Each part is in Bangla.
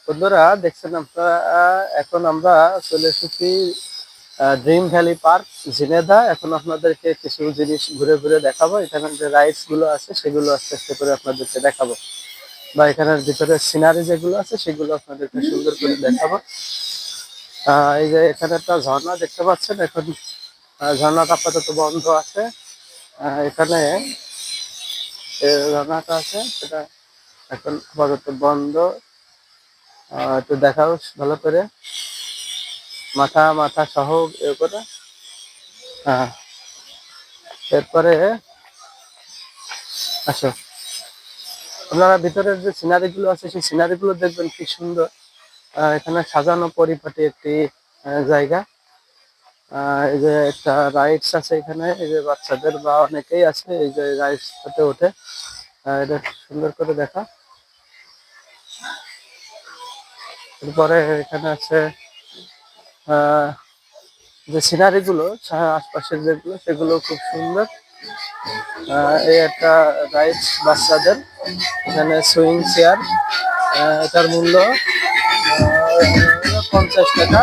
বন্ধুরা দেখছেন আপনারা, এখন আমরা চলে এসেছি ড্রিম ভ্যালি পার্ক ঝিনেদা। এখন আপনাদেরকে কিছু জিনিস ঘুরে ঘুরে দেখাবো। এখানে যে রাইডস গুলো আছে সেগুলো আস্তে আস্তে করে আপনাদেরকে দেখাবো, বা এখানের ভিতরে সিনারি যেগুলো আছে সেগুলো আপনাদেরকে সুন্দর করে দেখাবো। এই যে এখানে একটা ঝর্ণা দেখতে পাচ্ছেন, এখন ঝর্ণাটা আপাতত বন্ধ আছে। এখানে ঝর্ণাটা আছে সেটা এখন আপাতত বন্ধ। একটু দেখাও ভালো করে, মাথা মাথা সহ এ করে। হ্যাঁ, এরপরে আসো, আপনারা ভিতরের যে সিনারি গুলো আছে সেই সিনারি গুলো দেখবেন কি সুন্দর। এখানে সাজানো পরিপাটি একটি জায়গা। এই যে একটা রাইডস আছে এখানে, এই যে বাচ্চাদের বা অনেকেই আছে এই যে রাইডসটাতে ওঠে। এটা সুন্দর করে দেখা। এরপরে এখানে আছে যে সিনারি গুলো, আশপাশের যেগুলো সেগুলো খুব সুন্দর। এই একটা রাইডস বাচ্চাদের, এখানে সুইং চেয়ার। এটার মূল্য 50 টাকা।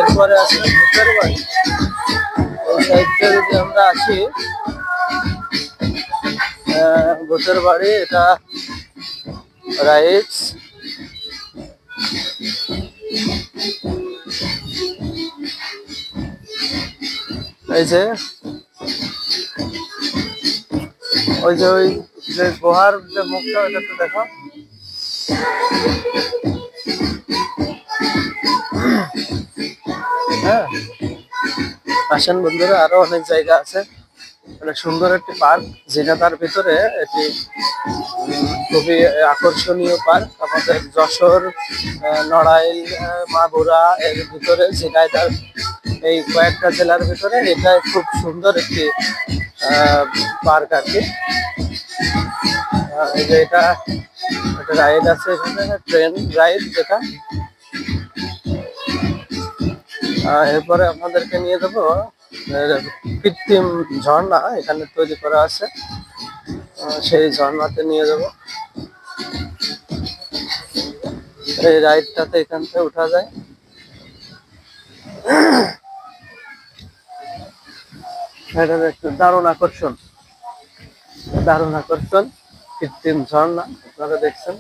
এরপরে আছে ভূতের বাড়ি। এই সাইডে যদি আমরা আসি, ভূতের বাড়ি এটা রাইডস। এই যে ওই যে ওই যে গুহার যে মুখটা ওটা একটু দেখো। হ্যাঁ, আসেন বন্ধুরা, আরো অনেক জায়গা আছে। অনেক সুন্দর একটি পার্ক ঝিনাইদহের ভিতরে। এটি খুবই আকর্ষণীয় পার্ক। আমাদের যশোর, নড়াইল, মাগুরা এর ভিতরে ঝিনাইদহ, এই কয়েকটা জেলার ভিতরে এটা খুব সুন্দর একটি পার্ক আর কি। এই যে এটা একটা রাইড আছে এখানে, ট্রেন রাইড যেটা। এরপরে আপনাদেরকে নিয়ে যাবো কৃত্রিম ঝর্ণা এখানে তৈরি করা আছে, সেই ঝর্ণাতে নিয়ে যাব। এই রাইডটাতে এখান থেকে উঠা যায়। এটা একটু দারুণ আকর্ষণ, দারুণ আকর্ষণ কৃত্রিম ঝর্ণা আপনারা দেখছেন।